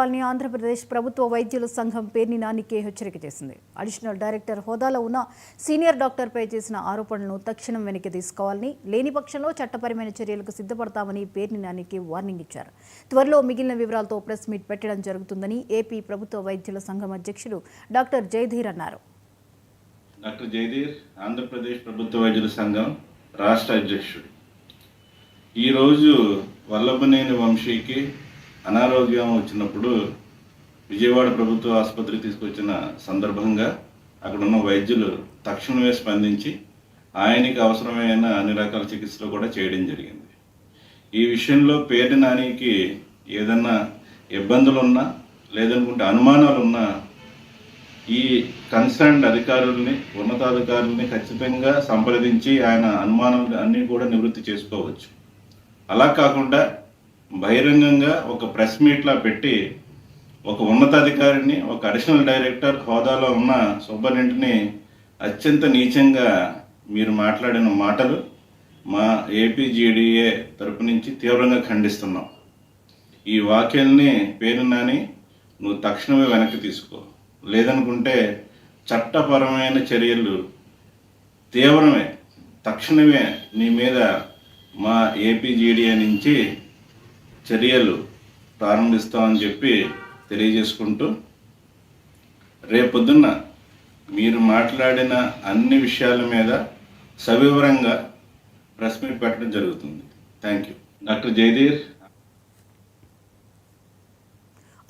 తీసుకోవాలని ఆంధ్రప్రదేశ్ ప్రభుత్వ వైద్యుల సంఘం పేర్ని నానికి హెచ్చరిక చేసింది. అడిషనల్ డైరెక్టర్ హోదాలో ఉన్న సీనియర్ డాక్టర్పై చేసిన ఆరోపణలను తక్షణం వెనక్కి తీసుకోవాలని, లేని పక్షంలో చట్టపరమైన చర్యలకు సిద్ధపడతామని పేర్ని నానికి వార్నింగ్ ఇచ్చారు. త్వరలో మిగిలిన వివరాలతో ప్రెస్ మీట్ పెట్టడం జరుగుతుందని ఏపీ ప్రభుత్వ వైద్యుల సంఘం అధ్యక్షుడు డాక్టర్ జయధీర్ అన్నారు. డాక్టర్ జయధీర్, ఆంధ్రప్రదేశ్ ప్రభుత్వ వైద్యుల సంఘం రాష్ట్ర అధ్యక్షుడు. ఈరోజు వల్లభనేని వంశీకి అనారోగ్యం వచ్చినప్పుడు విజయవాడ ప్రభుత్వ ఆసుపత్రికి తీసుకొచ్చిన సందర్భంగా అక్కడున్న వైద్యులు తక్షణమే స్పందించి ఆయనకి అవసరమైన అన్ని రకాల చికిత్సలు కూడా చేయడం జరిగింది. ఈ విషయంలో పేర్ని నానికి ఏదన్నా ఇబ్బందులున్నా లేదనుకుంటే అనుమానాలున్నా ఈ కన్సర్న్డ్ అధికారుల్ని, ఉన్నతాధికారుల్ని ఖచ్చితంగా సంప్రదించి ఆయన అనుమానాలు అన్నీ కూడా నివృత్తి చేసుకోవచ్చు. అలా కాకుండా బహిరంగంగా ఒక ప్రెస్ మీట్లా పెట్టి ఒక ఉన్నతాధికారిని, ఒక అడిషనల్ డైరెక్టర్ హోదాలో ఉన్న సూపరింటెండెంట్ని అత్యంత నీచంగా మీరు మాట్లాడిన మాటలు మా ఏపీజీడీఏ తరపు నుంచి తీవ్రంగా ఖండిస్తున్నాం. ఈ వ్యాఖ్యల్ని పేరు నాని నువ్వు తక్షణమే వెనక్కి తీసుకో, లేదనుకుంటే చట్టపరమైన చర్యలు తీవ్రమే తక్షణమే నీ మీద మా ఏపీజీడీఏ నుంచి చర్యలు ప్రారంభిస్తామని చెప్పి తెలియజేసుకుంటూ, రేపొద్దున్న మీరు మాట్లాడిన అన్ని విషయాల మీద సవివరంగా ప్రెస్ మీట్ పెట్టడం జరుగుతుంది. Thank you. డాక్టర్ జయధీర్,